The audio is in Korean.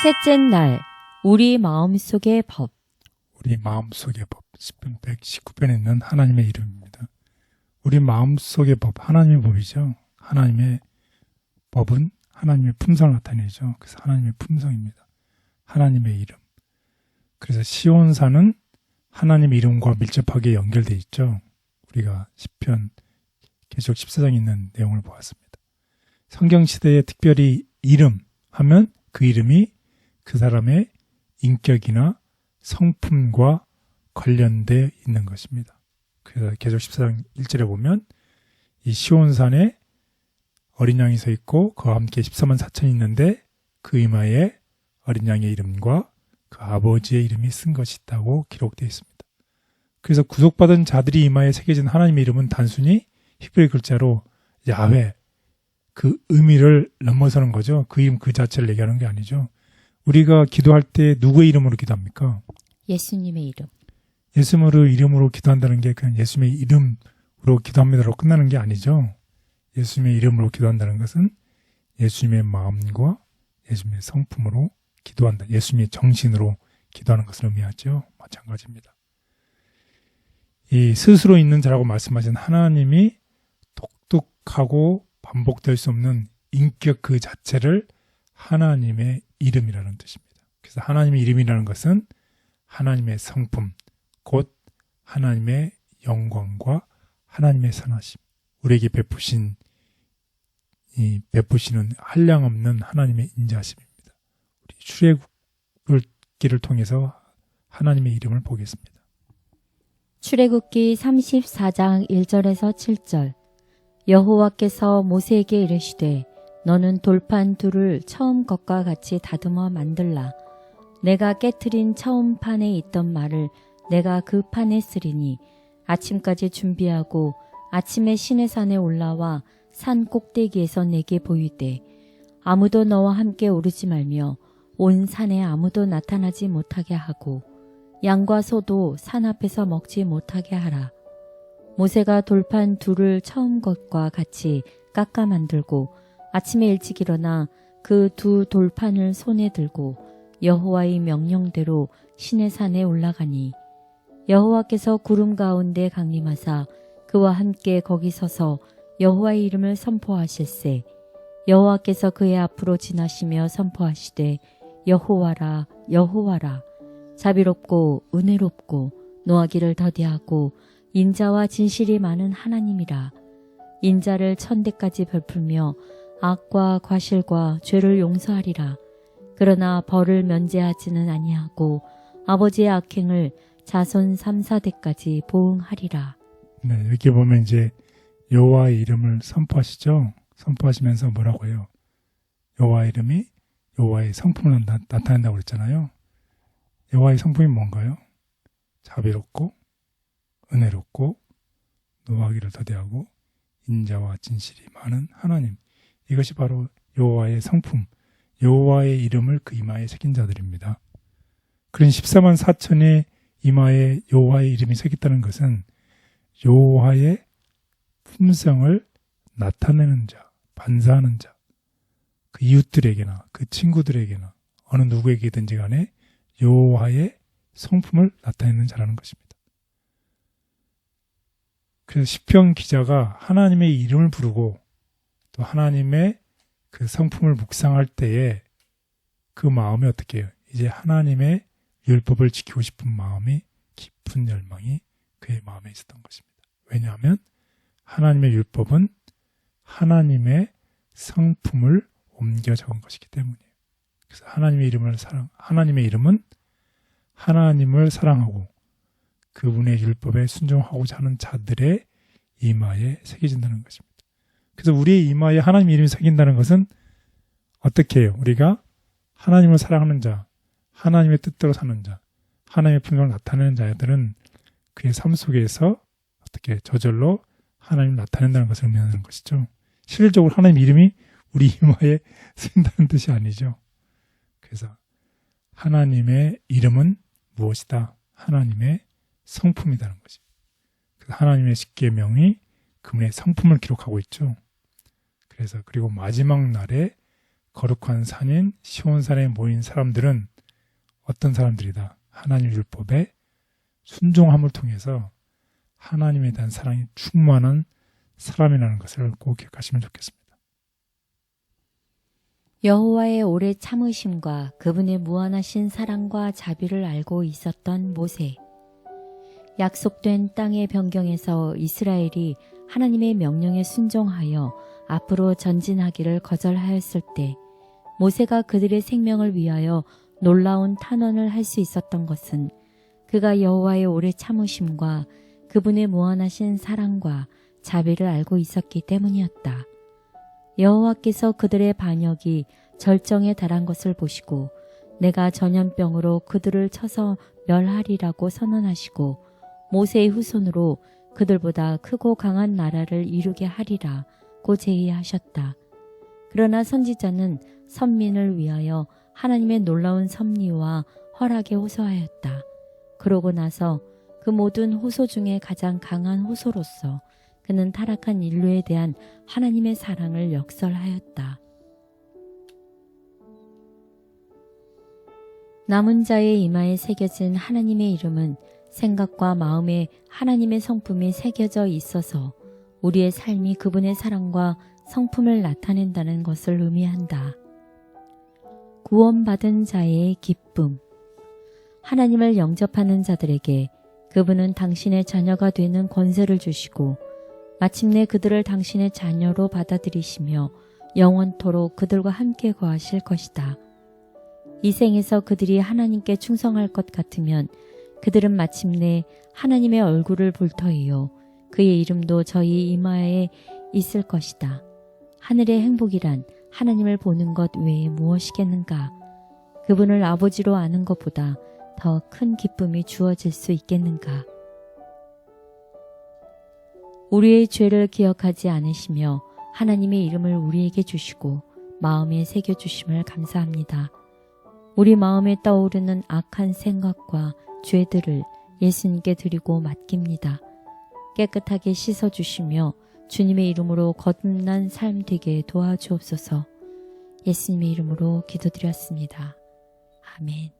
셋째 날 우리 마음속의 법. 우리 마음속의 법, 10편 119편에 있는 하나님의 이름입니다. 우리 마음속의 법, 하나님의 법이죠. 하나님의 법은 하나님의 품성을 나타내죠. 그래서 하나님의 품성입니다. 하나님의 이름. 그래서 시온산은 하나님의 이름과 밀접하게 연결되어 있죠. 우리가 시편 계시록 14장에 있는 내용을 보았습니다. 성경시대에 특별히 이름 하면 그 이름이 그 사람의 인격이나 성품과 관련되어 있는 것입니다. 그래서 계시록 14장 1절에 보면 이 시온산에 어린 양이 서 있고 그와 함께 14만 4천이 있는데 그 이마에 어린 양의 이름과 그 아버지의 이름이 쓴 것이 있다고 기록되어 있습니다. 그래서 구속받은 자들이 이마에 새겨진 하나님의 이름은 단순히 히브리 글자로 야훼, 그 의미를 넘어서는 거죠. 그 이름 그 자체를 얘기하는 게 아니죠. 우리가 기도할 때 누구의 이름으로 기도합니까? 예수님의 이름. 예수님의 이름으로 기도한다는 게 그냥 예수님의 이름으로 기도합니다로 끝나는 게 아니죠. 예수님의 이름으로 기도한다는 것은 예수님의 마음과 예수님의 성품으로 기도한다. 예수님의 정신으로 기도하는 것을 의미하죠. 마찬가지입니다. 이 스스로 있는 자라고 말씀하신 하나님이 독특하고 반복될 수 없는 인격 그 자체를 하나님의 이름이라는 뜻입니다. 그래서 하나님의 이름이라는 것은 하나님의 성품, 곧 하나님의 영광과 하나님의 선하심, 우리에게 베푸시는 한량없는 하나님의 인자심입니다. 우리 출애굽기를 통해서 하나님의 이름을 보겠습니다. 출애굽기 34장 1절에서 7절. 여호와께서 모세에게 이르시되 너는 돌판 둘을 처음 것과 같이 다듬어 만들라. 내가 깨트린 처음 판에 있던 말을 내가 그 판에 쓰리니 아침까지 준비하고 아침에 시내산에 올라와 산 꼭대기에서 내게 보이되 아무도 너와 함께 오르지 말며 온 산에 아무도 나타나지 못하게 하고 양과 소도 산 앞에서 먹지 못하게 하라. 모세가 돌판 둘을 처음 것과 같이 깎아 만들고 아침에 일찍 일어나 그 두 돌판을 손에 들고 여호와의 명령대로 시내산에 올라가니 여호와께서 구름 가운데 강림하사 그와 함께 거기 서서 여호와의 이름을 선포하실세. 여호와께서 그의 앞으로 지나시며 선포하시되 여호와라 여호와라 자비롭고 은혜롭고 노하기를 더디하고 인자와 진실이 많은 하나님이라. 인자를 천대까지 베풀며 악과 과실과 죄를 용서하리라. 그러나 벌을 면제하지는 아니하고 아버지의 악행을 자손 3, 4대까지 보응하리라. 네, 여기 보면 이제 여호와의 이름을 선포하시죠. 선포하시면서 뭐라고 해요? 여호와의 이름이 여호와의 성품을 나타낸다고 그랬잖아요. 여호와의 성품이 뭔가요? 자비롭고 은혜롭고 노하기를 더디하고 인자와 진실이 많은 하나님. 이것이 바로 여호와의 성품, 여호와의 이름을 그 이마에 새긴 자들입니다. 그런 14만 4천의 이마에 여호와의 이름이 새겼다는 것은 여호와의 품성을 나타내는 자, 반사하는 자, 그 이웃들에게나 그 친구들에게나 어느 누구에게든지 간에 여호와의 성품을 나타내는 자라는 것입니다. 그래서 시편 기자가 하나님의 이름을 부르고 또 하나님의 그 성품을 묵상할 때에 그 마음이 어떻게 해요? 이제 하나님의 율법을 지키고 싶은 마음이 깊은 열망이 그의 마음에 있었던 것입니다. 왜냐하면 하나님의 율법은 하나님의 성품을 옮겨 적은 것이기 때문이에요. 그래서 하나님의 이름은 하나님을 사랑하고 그분의 율법에 순종하고자 하는 자들의 이마에 새겨진다는 것입니다. 그래서 우리의 이마에 하나님의 이름이 새긴다는 것은 어떻게 해요? 우리가 하나님을 사랑하는 자, 하나님의 뜻대로 사는 자, 하나님의 품성을 나타내는 자들은 그의 삶 속에서 어떻게 저절로 하나님을 나타낸다는 것을 의미하는 것이죠. 실질적으로 하나님의 이름이 우리 이마에 쓰인다는 뜻이 아니죠. 그래서 하나님의 이름은 무엇이다? 하나님의 성품이라는 것이. 하나님의 십계명이 그분의 성품을 기록하고 있죠. 그래서 그리고 마지막 날에 거룩한 산인 시온산에 모인 사람들은 어떤 사람들이다. 하나님 율법에 순종함을 통해서 하나님에 대한 사랑이 충만한 사람이라는 것을 꼭 기억하시면 좋겠습니다. 여호와의 오래 참으심과 그분의 무한하신 사랑과 자비를 알고 있었던 모세. 약속된 땅의 변경에서 이스라엘이 하나님의 명령에 순종하여 앞으로 전진하기를 거절하였을 때 모세가 그들의 생명을 위하여 놀라운 탄원을 할 수 있었던 것은 그가 여호와의 오래 참으심과 그분의 무한하신 사랑과 자비를 알고 있었기 때문이었다. 여호와께서 그들의 반역이 절정에 달한 것을 보시고 내가 전염병으로 그들을 쳐서 멸하리라고 선언하시고 모세의 후손으로 그들보다 크고 강한 나라를 이루게 하리라고 제의하셨다. 그러나 선지자는 선민을 위하여 하나님의 놀라운 섭리와 허락에 호소하였다. 그러고 나서 그 모든 호소 중에 가장 강한 호소로서 그는 타락한 인류에 대한 하나님의 사랑을 역설하였다. 남은 자의 이마에 새겨진 하나님의 이름은 생각과 마음에 하나님의 성품이 새겨져 있어서 우리의 삶이 그분의 사랑과 성품을 나타낸다는 것을 의미한다. 구원받은 자의 기쁨. 하나님을 영접하는 자들에게 그분은 당신의 자녀가 되는 권세를 주시고 마침내 그들을 당신의 자녀로 받아들이시며 영원토록 그들과 함께 거하실 것이다. 이 생에서 그들이 하나님께 충성할 것 같으면 그들은 마침내 하나님의 얼굴을 볼 터이요 그의 이름도 저희 이마에 있을 것이다. 하늘의 행복이란 하나님을 보는 것 외에 무엇이겠는가? 그분을 아버지로 아는 것보다 더 큰 기쁨이 주어질 수 있겠는가? 우리의 죄를 기억하지 않으시며 하나님의 이름을 우리에게 주시고 마음에 새겨주심을 감사합니다. 우리 마음에 떠오르는 악한 생각과 죄들을 예수님께 드리고 맡깁니다. 깨끗하게 씻어주시며 주님의 이름으로 거듭난 삶 되게 도와주옵소서. 예수님의 이름으로 기도드렸습니다. 아멘.